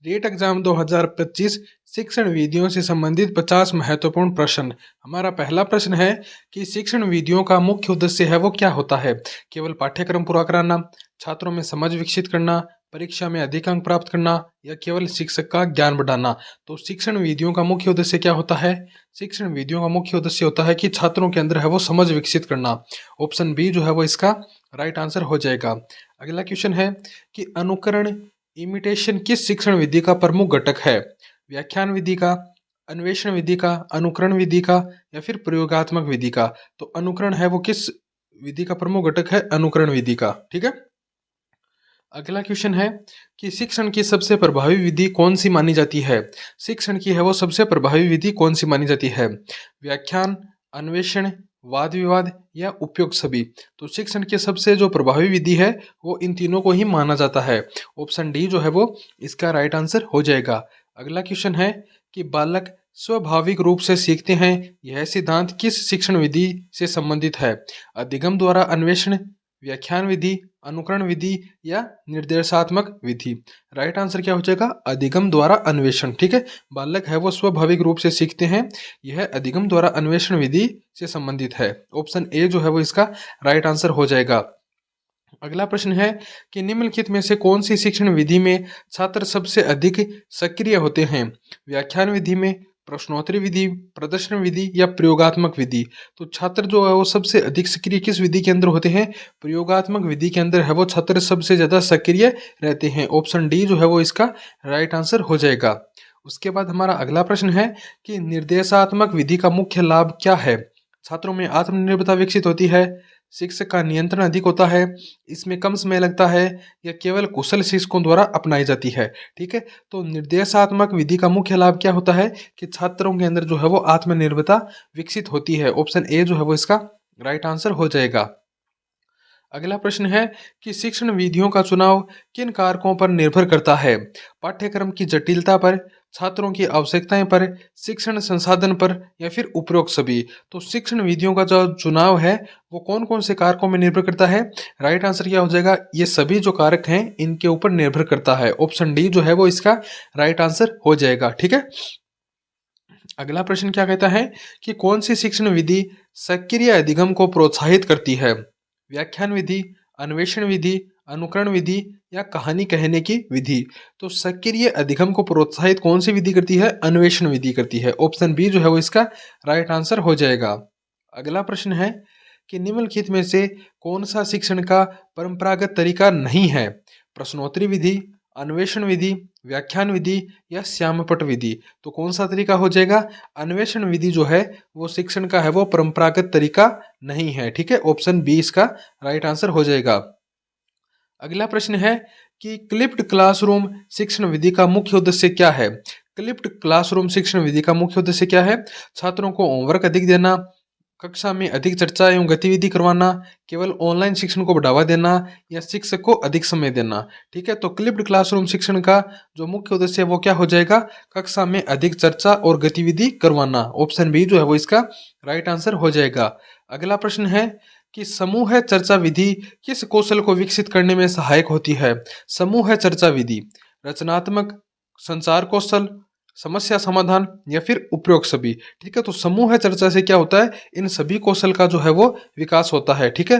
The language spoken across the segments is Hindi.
रीट एग्जाम 2025 शिक्षण विधियों से संबंधित 50 महत्वपूर्ण प्रश्न। हमारा पहला प्रश्न है कि शिक्षण विधियों का मुख्य उद्देश्य है वो क्या होता है। केवल पाठ्यक्रम पूरा कराना, छात्रों में समझ विकसित करना, परीक्षा में अधिक अंक प्राप्त करना या केवल शिक्षक का ज्ञान बढ़ाना। तो शिक्षण विधियों का मुख्य उद्देश्य क्या होता है। शिक्षण विधियों का मुख्य उद्देश्य होता है कि छात्रों के अंदर है वो समझ विकसित करना। ऑप्शन बी जो है वो इसका राइट आंसर हो जाएगा। अगला क्वेश्चन है कि अनुकरण इमिटेशन किस शिक्षण विधि का प्रमुख घटक है। व्याख्यान विधि का, अन्वेषण विधि का, अनुकरण विधि का या फिर प्रयोगात्मक विधि का। तो अनुकरण है वो किस विधि का प्रमुख घटक है, अनुकरण विधि का। ठीक है। अगला क्वेश्चन है कि शिक्षण की सबसे प्रभावी विधि कौन सी मानी जाती है। शिक्षण की है वो सबसे प्रभावी विधि कौन सी मानी जाती है। व्याख्यान, अन्वेषण, वाद विवाद या उपयोग सभी। तो शिक्षण की सबसे जो प्रभावी विधि है वो इन तीनों को ही माना जाता है। ऑप्शन डी जो है वो इसका राइट आंसर हो जाएगा। अगला क्वेश्चन है कि बालक स्वाभाविक रूप से सीखते हैं, यह सिद्धांत किस शिक्षण विधि से संबंधित है। अधिगम द्वारा अन्वेषण, व्याख्यान विधि, अनुकरण विधि या निर्देशात्मक विधि। राइट आंसर क्या हो जाएगा, अधिगम द्वारा अन्वेषण। ठीक है। बालक है वो स्वाभाविक रूप से सीखते हैं, यह अधिगम द्वारा अन्वेषण विधि से संबंधित है। ऑप्शन ए जो है वो इसका राइट आंसर हो जाएगा। अगला प्रश्न है कि निम्नलिखित में से कौन सी शिक्षण विधि में छात्र सबसे अधिक सक्रिय होते हैं। व्याख्यान विधि में, प्रश्नोत्तरी विधि, प्रदर्शन विधि या प्रयोगात्मक विधि। तो छात्र जो है वो सबसे अधिक सक्रिय किस विधि के अंदर होते हैं, प्रयोगात्मक विधि के अंदर है वो छात्र सबसे ज्यादा सक्रिय रहते हैं। ऑप्शन डी जो है वो इसका राइट आंसर हो जाएगा। उसके बाद हमारा अगला प्रश्न है कि निर्देशात्मक विधि का मुख्य लाभ क्या है। छात्रों में आत्मनिर्भरता विकसित होती है, शिक्षक का नियंत्रण अधिक होता है, इसमें कम समय लगता है या केवल कुशल शिक्षकों द्वारा अपनाई जाती है। ठीक है। तो निर्देशात्मक विधि का मुख्य लाभ क्या होता है कि छात्रों के अंदर जो है वो आत्मनिर्भरता विकसित होती है। ऑप्शन ए जो है वो इसका राइट आंसर हो जाएगा। अगला प्रश्न है कि शिक्षण विधियों का चुनाव किन कारकों पर निर्भर करता है। पाठ्यक्रम की जटिलता पर, छात्रों की आवश्यकताएं पर, शिक्षण संसाधन पर या फिर उपरोक्त सभी। तो शिक्षण विधियों का जो चुनाव है वो कौन कौन से कारकों में निर्भर करता है। राइट आंसर क्या हो जाएगा, ये सभी जो कारक हैं इनके ऊपर निर्भर करता है। ऑप्शन डी जो है वो इसका राइट आंसर हो जाएगा। ठीक है। अगला प्रश्न क्या कहता है कि कौन सी शिक्षण विधि सक्रिय अधिगम को प्रोत्साहित करती है। व्याख्यान विधि, अन्वेषण विधि, अनुकरण विधि या कहानी कहने की विधि। तो सक्रिय अधिगम को प्रोत्साहित कौन सी विधि करती है, अन्वेषण विधि करती है। ऑप्शन बी जो है वो इसका राइट आंसर हो जाएगा। अगला प्रश्न है कि निम्नलिखित में से कौन सा शिक्षण का परंपरागत तरीका नहीं है। प्रश्नोत्तरी विधि, अन्वेषण विधि, व्याख्यान विधि या श्यामपट्ट विधि। तो कौन सा तरीका हो जाएगा, अन्वेषण विधि जो है वो शिक्षण का है वो परंपरागत तरीका नहीं है। ठीक है। ऑप्शन बी इसका राइट आंसर हो जाएगा। अगला प्रश्न है कि क्लिप्ड क्लासरूम शिक्षण विधि का मुख्य उद्देश्य क्या है। क्लिप्ड क्लासरूम शिक्षण विधि का मुख्य उद्देश्य क्या है, छात्रों को होमवर्क अधिक देना, कक्षा में अधिक चर्चा एवं गतिविधि करवाना, केवल ऑनलाइन शिक्षण को बढ़ावा देना या शिक्षक को अधिक समय देना। ठीक है। तो क्लिप्ड क्लासरूम शिक्षण का जो मुख्य उद्देश्य है वो क्या हो जाएगा, कक्षा में अधिक चर्चा और गतिविधि करवाना। ऑप्शन बी जो है वो इसका राइट आंसर हो जाएगा। अगला प्रश्न है कि समूह चर्चा विधि किस कौशल को विकसित करने में सहायक होती है। समूह चर्चा विधि रचनात्मक, संचार कौशल, समस्या समाधान या फिर उपयोग सभी। ठीक है। तो समूह चर्चा से क्या होता है, इन सभी कौशल का जो है वो विकास होता है। ठीक है।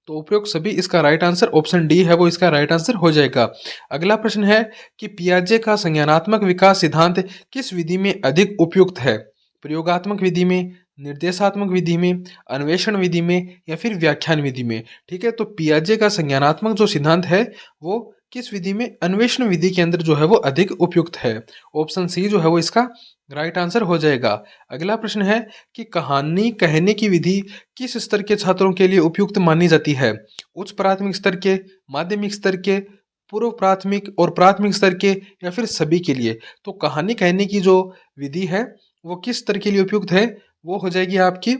तो उपयोग सभी इसका राइट आंसर ऑप्शन डी है वो इसका राइट आंसर हो जाएगा। अगला प्रश्न है कि पियाजे का संज्ञानात्मक विकास सिद्धांत किस विधि में अधिक उपयुक्त है। प्रयोगात्मक विधि में, निर्देशात्मक विधि में, अन्वेषण विधि में या फिर व्याख्यान विधि में। ठीक है। तो पियाजे का संज्ञानात्मक जो सिद्धांत है वो किस विधि में, अन्वेषण विधि के अंदर जो है वो अधिक उपयुक्त है। ऑप्शन सी जो है वो इसका राइट आंसर हो जाएगा। अगला प्रश्न है कि कहानी कहने की विधि किस स्तर के छात्रों के लिए उपयुक्त मानी जाती है। उच्च प्राथमिक स्तर के, माध्यमिक स्तर के, पूर्व प्राथमिक और प्राथमिक स्तर के या फिर सभी के लिए। तो कहानी कहने की जो विधि है वो किस स्तर के लिए उपयुक्त है, वो हो जाएगी आपकी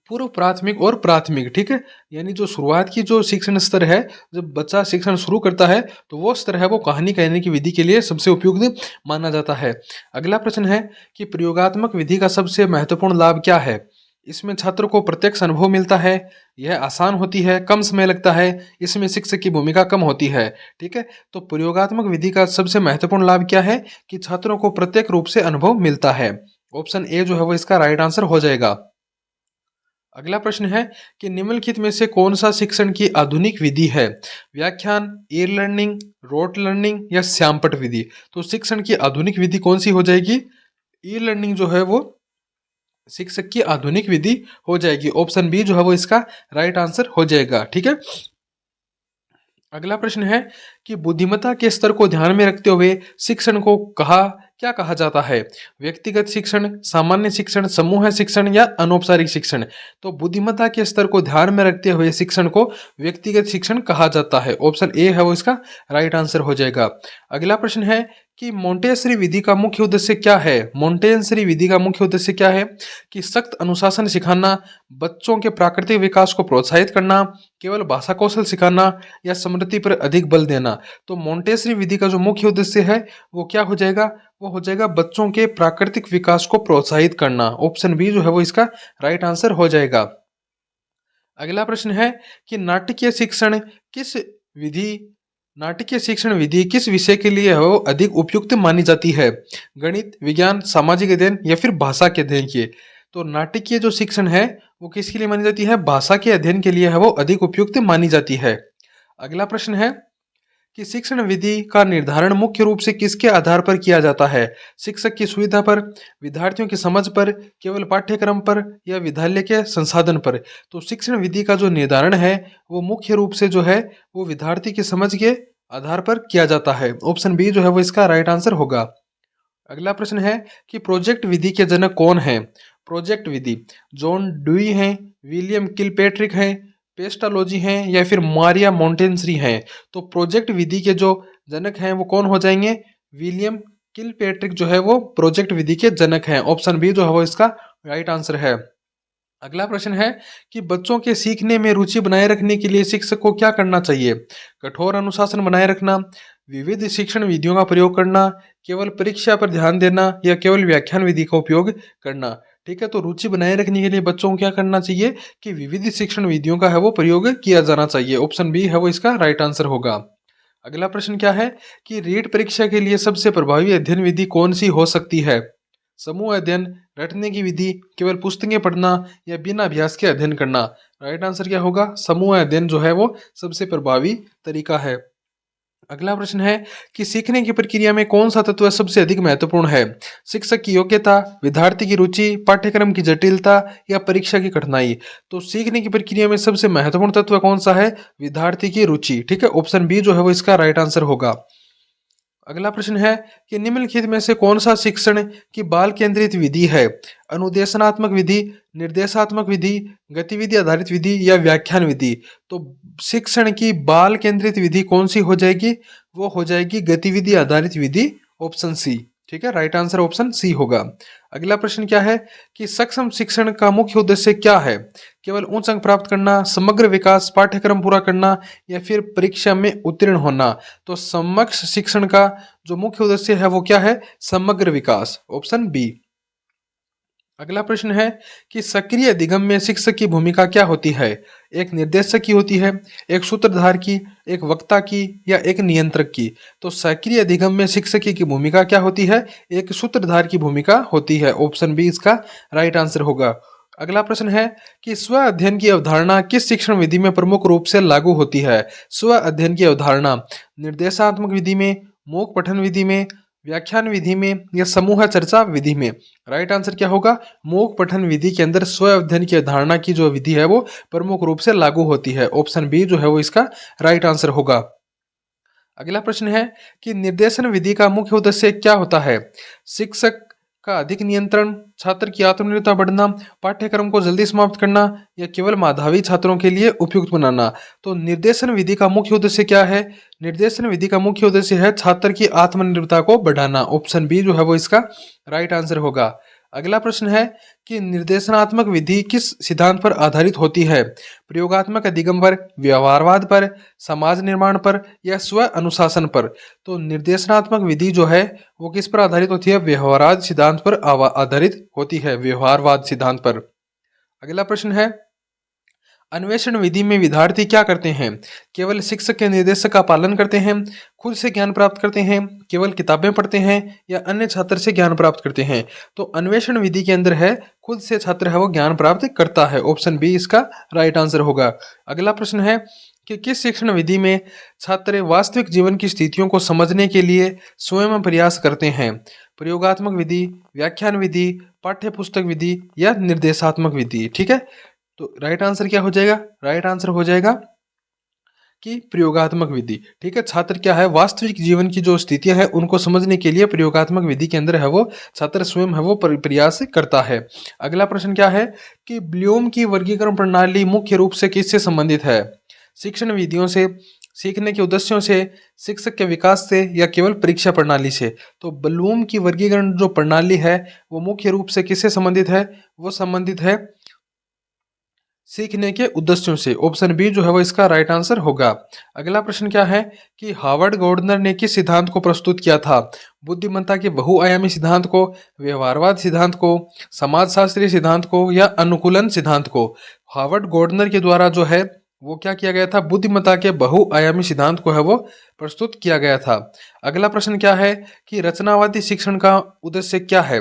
पूर्व प्राथमिक और प्राथमिक। ठीक है। यानी जो शुरुआत की जो शिक्षण स्तर है, जब बच्चा शिक्षण शुरू करता है तो वो स्तर है वो कहानी कहने की विधि के लिए सबसे उपयुक्त माना जाता है। अगला प्रश्न है कि प्रयोगात्मक विधि का सबसे महत्वपूर्ण लाभ क्या है। इसमें छात्र को प्रत्यक्ष अनुभव मिलता है, यह आसान होती है, कम समय लगता है, इसमें शिक्षक की भूमिका कम होती है। ठीक है, तो प्रयोगात्मक विधि का सबसे महत्वपूर्ण लाभ क्या है कि छात्रों को प्रत्यक्ष रूप से अनुभव मिलता है। ऑप्शन ए जो है वो इसका राइट आंसर हो जाएगा। अगला प्रश्न है कि निम्नलिखित में से कौन सा शिक्षण की आधुनिक विधि है? व्याख्यान, ई लर्निंग, रोट लर्निंग या श्यामपट्ट विधि। तो शिक्षण की आधुनिक विधि कौन सी हो जाएगी? ई लर्निंग जो है वो शिक्षक की आधुनिक विधि हो जाएगी। ऑप्शन बी जो है वो इसका राइट आंसर हो जाएगा। ठीक है, अगला प्रश्न है कि बुद्धिमत्ता के स्तर को ध्यान में रखते हुए शिक्षण को क्या कहा जाता है? व्यक्तिगत शिक्षण, सामान्य शिक्षण, समूह शिक्षण या अनौपचारिक शिक्षण। तो बुद्धिमत्ता के स्तर को ध्यान में रखते हुए शिक्षण को व्यक्तिगत शिक्षण कहा जाता है। ऑप्शन ए है वो इसका राइट आंसर हो जाएगा। अगला प्रश्न है कि मोंटेसरी विधि का मुख्य उद्देश्य क्या है? मोंटेसरी विधि का मुख्य उद्देश्य क्या है? कि सख्त अनुशासन सिखाना, बच्चों के प्राकृतिक विकास को प्रोत्साहित करना, केवल भाषा कौशल सिखाना या स्मृति पर अधिक बल देना। तो मोंटेसरी विधि का जो मुख्य उद्देश्य है वो क्या हो जाएगा? वो हो जाएगा बच्चों के प्राकृतिक विकास को प्रोत्साहित करना। ऑप्शन बी जो है वो इसका राइट आंसर हो जाएगा। अगला प्रश्न है कि विधि नाटकीय शिक्षण विधि किस विषय के लिए हो अधिक उपयुक्त मानी जाती है? गणित, विज्ञान, सामाजिक अध्ययन या फिर भाषा के अध्ययन के। तो नाटकीय जो शिक्षण है वो किसके लिए मानी जाती है? भाषा के अध्ययन के लिए है वो अधिक उपयुक्त मानी जाती है। अगला प्रश्न है कि शिक्षण विधि का निर्धारण मुख्य रूप से किसके आधार पर किया जाता है? शिक्षक की सुविधा पर, विद्यार्थियों की समझ पर, केवल पाठ्यक्रम पर या विद्यालय के संसाधन पर। तो शिक्षण विधि का जो निर्धारण है वो मुख्य रूप से जो है वो विद्यार्थी की समझ के आधार पर किया जाता है। ऑप्शन बी जो है वो इसका राइट आंसर होगा। अगला प्रश्न है कि प्रोजेक्ट विधि के जनक कौन है? प्रोजेक्ट विधि जॉन ड्यूई हैं, विलियम किलपेट्रिक हैं, पेस्टालोजी हैं या फिर मारिया मोंटेसरी हैं। तो प्रोजेक्ट विधि के जो जनक हैं वो कौन हो जाएंगे? विलियम किलपेट्रिक जो है वो प्रोजेक्ट विधि के जनक हैं। ऑप्शन बी जो है वो इसका राइट आंसर है। अगला प्रश्न है कि बच्चों के सीखने में रुचि बनाए रखने के लिए शिक्षक को क्या करना चाहिए? कठोर अनुशासन बनाए रखना, विविध शिक्षण विधियों का प्रयोग करना, केवल परीक्षा पर ध्यान देना या केवल व्याख्यान विधि का उपयोग करना। ठीक है, तो रुचि बनाए रखने के लिए बच्चों को क्या करना चाहिए कि विविध शिक्षण विधियों का है वो प्रयोग किया जाना चाहिए। ऑप्शन बी है वो इसका राइट आंसर होगा। अगला प्रश्न क्या है कि रीट परीक्षा के लिए सबसे प्रभावी अध्ययन विधि कौन सी हो सकती है? समूह अध्ययन, रटने की विधि, केवल पुस्तकें पढ़ना या बिना अभ्यास के अध्ययन करना। राइट आंसर क्या होगा? समूह अध्ययन जो है वो सबसे प्रभावी तरीका है। अगला प्रश्न है कि सीखने की प्रक्रिया में कौन सा तत्व सबसे अधिक महत्वपूर्ण है? शिक्षक की योग्यता, विद्यार्थी की रुचि, पाठ्यक्रम की जटिलता या परीक्षा की कठिनाई। तो सीखने की प्रक्रिया में सबसे महत्वपूर्ण तत्व कौन सा है? विद्यार्थी की रुचि। ठीक है, ऑप्शन बी जो है वो इसका राइट आंसर होगा। अगला प्रश्न है कि निम्नलिखित में से कौन सा शिक्षण की बाल केंद्रित विधि है? अनुदेशनात्मक विधि, निर्देशात्मक विधि, गतिविधि आधारित विधि या व्याख्यान विधि। तो शिक्षण की बाल केंद्रित विधि कौन सी हो जाएगी? वो हो जाएगी गतिविधि आधारित विधि। Option C. ठीक है, राइट आंसर ऑप्शन सी होगा। अगला प्रश्न क्या है कि सक्षम शिक्षण का मुख्य उद्देश्य क्या है? केवल उच्च अंक प्राप्त करना, समग्र विकास, पाठ्यक्रम पूरा करना या फिर परीक्षा में उत्तीर्ण होना। तो समक्ष शिक्षण का जो मुख्य उद्देश्य है वो क्या है? समग्र विकास। Option B. अगला प्रश्न है कि सक्रिय अधिगम में शिक्षक की भूमिका क्या होती है? एक निर्देशक की होती है, एक सूत्रधार की, एक वक्ता की या एक नियंत्रक की। तो सक्रिय अधिगम में शिक्षक की भूमिका क्या होती है? एक सूत्रधार की भूमिका होती है। ऑप्शन बी इसका राइट आंसर होगा। अगला प्रश्न है कि स्व अध्ययन की अवधारणा किस शिक्षण विधि में प्रमुख रूप से लागू होती है? स्व अध्ययन की अवधारणा निर्देशात्मक विधि में, मूक पठन विधि में, व्याख्यान विधि में या समूह चर्चा विधि में। राइट आंसर क्या होगा? मूक पठन विधि के अंदर स्व अध्ययन की अवधारणा की जो विधि है वो प्रमुख रूप से लागू होती है। ऑप्शन बी जो है वो इसका राइट आंसर होगा। अगला प्रश्न है कि निर्देशन विधि का मुख्य उद्देश्य क्या होता है? शिक्षक का अधिक नियंत्रण, छात्र की आत्मनिर्भरता बढ़ना, पाठ्यक्रम को जल्दी समाप्त करना या केवल मेधावी छात्रों के लिए उपयुक्त बनाना। तो निर्देशन विधि का मुख्य उद्देश्य क्या है? निर्देशन विधि का मुख्य उद्देश्य है छात्र की आत्मनिर्भरता को बढ़ाना। ऑप्शन बी जो है वो इसका राइट आंसर होगा। अगला प्रश्न है कि निर्देशनात्मक विधि किस सिद्धांत पर आधारित होती है? प्रयोगात्मक अधिगम पर, व्यवहारवाद पर, समाज निर्माण पर या स्व अनुशासन पर। तो निर्देशनात्मक विधि जो है वो किस पर आधारित होती है? व्यवहारवाद सिद्धांत पर आधारित होती है, व्यवहारवाद सिद्धांत पर। अगला प्रश्न है, अन्वेषण विधि में विद्यार्थी क्या करते हैं? केवल शिक्षक के निर्देश का पालन करते हैं, खुद से ज्ञान प्राप्त करते हैं, केवल किताबें पढ़ते हैं या अन्य छात्र से ज्ञान प्राप्त करते हैं? तो अन्वेषण विधि के अंदर है खुद से छात्र है वो ज्ञान प्राप्त करता है। ऑप्शन बी इसका राइट आंसर होगा। अगला प्रश्न है कि किस शिक्षण विधि में छात्र वास्तविक जीवन की स्थितियों को समझने के लिए स्वयं प्रयास करते हैं? प्रयोगात्मक विधि, व्याख्यान विधि, पाठ्य पुस्तक विधि या निर्देशात्मक विधि? ठीक है, तो राइट आंसर क्या हो जाएगा? राइट आंसर हो जाएगा कि प्रयोगात्मक विधि। ठीक है, छात्र क्या है वास्तविक जीवन की जो स्थितियां हैं उनको समझने के लिए प्रयोगात्मक विधि के अंदर है वो छात्र स्वयं है वो प्रयास करता है। अगला प्रश्न क्या है कि ब्लूम की वर्गीकरण प्रणाली मुख्य रूप से किससे संबंधित है? शिक्षण विधियों से, सीखने के उद्देश्यों से, शिक्षक के विकास से या केवल परीक्षा प्रणाली से? तो ब्लूम की वर्गीकरण जो प्रणाली है वो मुख्य रूप से किससे संबंधित है? वो संबंधित है सीखने के उद्देश्यों से। ऑप्शन बी जो है वो इसका राइट आंसर होगा। अगला प्रश्न क्या है कि हार्वर्ड गार्डनर ने किस सिद्धांत को प्रस्तुत किया था? बुद्धिमत्ता के बहुआयामी सिद्धांत को, व्यवहारवाद सिद्धांत को, समाजशास्त्रीय सिद्धांत को या अनुकूलन सिद्धांत को? हार्वर्ड गार्डनर के द्वारा जो है वो क्या किया गया था? बुद्धिमत्ता के बहुआयामी सिद्धांत को है वो प्रस्तुत किया गया था। अगला प्रश्न क्या है कि रचनावादी शिक्षण का उद्देश्य क्या है?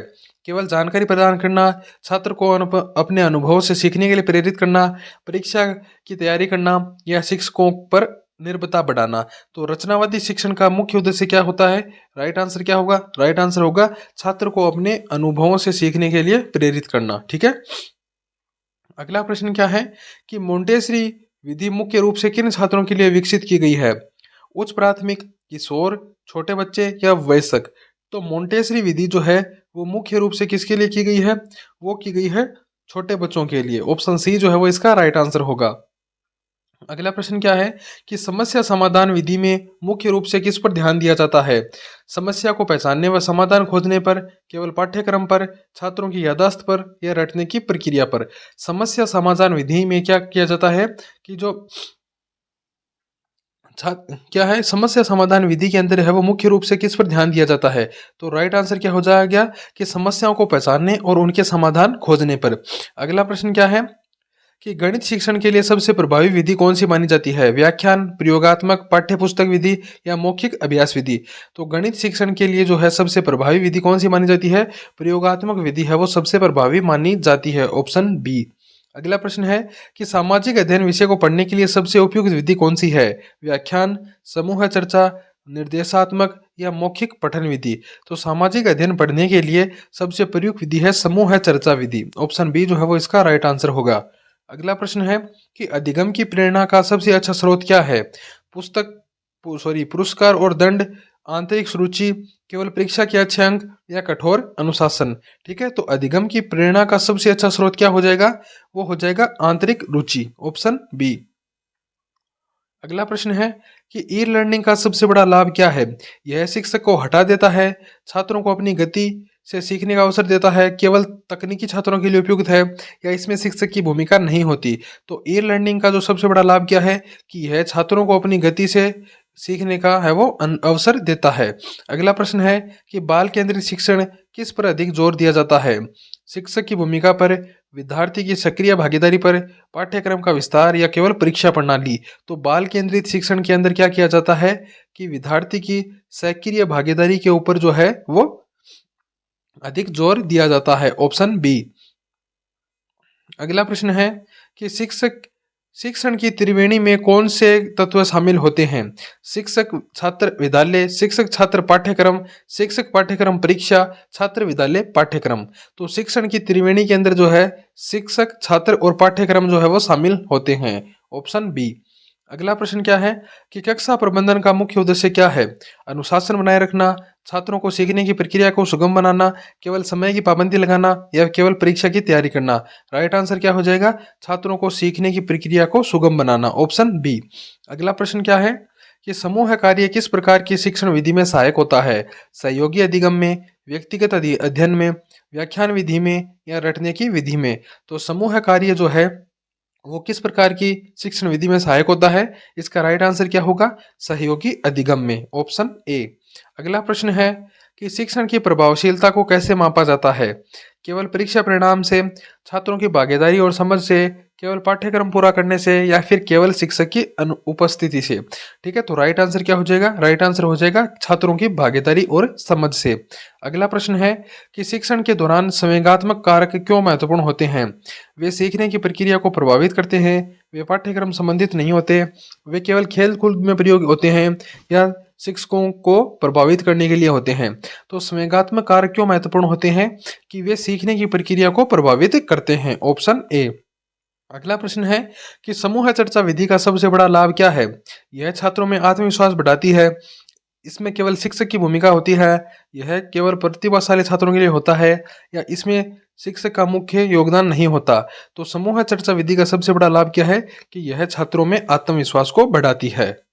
केवल जानकारी प्रदान करना, छात्र को अपने अनुभव से सीखने के लिए प्रेरित करना, परीक्षा की तैयारी करना या शिक्षकों पर निर्भरता बढ़ाना? तो रचनावादी शिक्षण का मुख्य उद्देश्य क्या होता है? राइट आंसर क्या होगा? राइट आंसर होगा छात्र को अपने अनुभवों से सीखने के लिए प्रेरित करना। ठीक है, अगला प्रश्न क्या है कि मोंटेसरी विधि मुख्य रूप से किन छात्रों के लिए विकसित की गई है? उच्च प्राथमिक, किशोर, छोटे बच्चे या वयस्क? तो मोंटेसरी विधि जो है वो मुख्य रूप से किसके लिए की गई है? वो की गई है छोटे बच्चों के लिए। ऑप्शन सी जो है वो इसका राइट आंसर होगा। अगला प्रश्न क्या है कि समस्या समाधान विधि में मुख्य रूप से किस पर ध्यान दिया जाता है? समस्या को पहचानने व समाधान खोजने पर, केवल पाठ्यक्रम पर, छात्रों की याददाश्त पर या रटने की प्रक्रिया पर? समस्या समाधान विधि में क्या किया जाता है कि जो क्या है समस्या समाधान विधि के अंदर है वो मुख्य रूप से किस पर ध्यान दिया जाता है? तो राइट आंसर क्या हो जाएगा कि समस्याओं को पहचानने और उनके समाधान खोजने पर। अगला प्रश्न क्या है कि गणित शिक्षण के लिए सबसे प्रभावी विधि कौन सी मानी जाती है? व्याख्यान, प्रयोगात्मक, पाठ्य पुस्तक विधि या मौखिक अभ्यास विधि? तो गणित शिक्षण के लिए जो है सबसे प्रभावी विधि कौन सी मानी जाती है? प्रयोगात्मक विधि है वो सबसे प्रभावी मानी जाती है। Option B. अगला प्रश्न है कि सामाजिक अध्ययन विषय को पढ़ने के लिए सबसे उपयुक्त विधि कौन सी है? व्याख्यान, समूह चर्चा, निर्देशात्मक या मौखिक पठन विधि? तो सामाजिक अध्ययन पढ़ने के लिए सबसे प्रयुक्त विधि है समूह चर्चा विधि। ऑप्शन बी जो है वो इसका राइट आंसर होगा। अगला प्रश्न है कि अधिगम की प्रेरणा का सबसे अच्छा स्रोत क्या है? पुस्तक, पुरस्कार और दंड, आंतरिक रुचि, केवल परीक्षा के अच्छे अंक या कठोर अनुशासन? ठीक है, तो अधिगम की प्रेरणा का सबसे अच्छा स्रोत क्या हो जाएगा? वो हो जाएगा आंतरिक रुचि। Option B. अगला प्रश्न है कि ई लर्निंग का सबसे बड़ा लाभ क्या है? यह शिक्षक को हटा देता है, छात्रों को अपनी गति से सीखने का अवसर देता है, केवल तकनीकी छात्रों के लिए उपयुक्त है या इसमें शिक्षक की भूमिका नहीं होती? तो ई लर्निंग का जो सबसे बड़ा लाभ क्या है कि यह छात्रों को अपनी गति से सीखने का है वो अवसर देता है। अगला प्रश्न है कि बाल केंद्रित शिक्षण किस पर अधिक जोर दिया जाता है? शिक्षक की भूमिका पर, विद्यार्थी की सक्रिय भागीदारी पर, पाठ्यक्रम का विस्तार या केवल परीक्षा प्रणाली? तो बाल केंद्रित शिक्षण के अंदर क्या किया जाता है कि विद्यार्थी की सक्रिय भागीदारी के ऊपर जो है वो अधिक जोर दिया जाता है। Option B. अगला प्रश्न है कि शिक्षण की त्रिवेणी में कौन से तत्व शामिल होते हैं? शिक्षक छात्र विद्यालय, शिक्षक छात्र पाठ्यक्रम, शिक्षक पाठ्यक्रम परीक्षा, छात्र विद्यालय पाठ्यक्रम? तो शिक्षण की त्रिवेणी के अंदर जो है शिक्षक, छात्र और पाठ्यक्रम जो है वो शामिल होते हैं। Option B. अगला प्रश्न क्या है कि कक्षा प्रबंधन का मुख्य उद्देश्य क्या है? अनुशासन बनाए रखना, छात्रों को सीखने की प्रक्रिया को सुगम बनाना, केवल समय की पाबंदी लगाना या केवल परीक्षा की तैयारी करना? राइट आंसर क्या हो जाएगा? छात्रों को सीखने की प्रक्रिया को सुगम बनाना। Option B. अगला प्रश्न क्या है कि समूह कार्य किस प्रकार की शिक्षण विधि में सहायक होता है? सहयोगी अधिगम में, व्यक्तिगत अध्ययन में, व्याख्यान विधि में या रटने की विधि में? तो समूह कार्य जो है वो किस प्रकार की शिक्षण विधि में सहायक होता है? इसका राइट आंसर क्या होगा? सहयोगी अधिगम में। Option A. अगला प्रश्न है कि शिक्षण की प्रभावशीलता को कैसे मापा जाता है? केवल परीक्षा परिणाम से, छात्रों की भागीदारी और समझ से, केवल पाठ्यक्रम पूरा करने से या फिर केवल शिक्षक की उपस्थिति से? ठीक है, तो राइट आंसर क्या हो जाएगा? राइट आंसर हो जाएगा छात्रों की भागीदारी और समझ से। अगला प्रश्न है कि शिक्षण के दौरान संवेगात्मक कारक क्यों महत्वपूर्ण होते हैं? वे सीखने की प्रक्रिया को प्रभावित करते हैं, वे पाठ्यक्रम संबंधित नहीं होते, वे केवल खेल कूद में प्रयोग होते हैं या शिक्षकों को प्रभावित करने के लिए होते हैं? तो संवेगात्मक कारक क्यों महत्वपूर्ण होते हैं? कि वे सीखने की प्रक्रिया को प्रभावित करते हैं। Option A. अगला प्रश्न है कि समूह चर्चा विधि का सबसे बड़ा लाभ क्या है? यह छात्रों में आत्मविश्वास बढ़ाती है, इसमें केवल शिक्षक की भूमिका होती है, यह केवल प्रतिभाशाली छात्रों के लिए होता है, या इसमें शिक्षक का मुख्य योगदान नहीं होता? तो समूह चर्चा विधि का सबसे बड़ा लाभ क्या है? कि यह छात्रों में आत्मविश्वास को बढ़ाती है।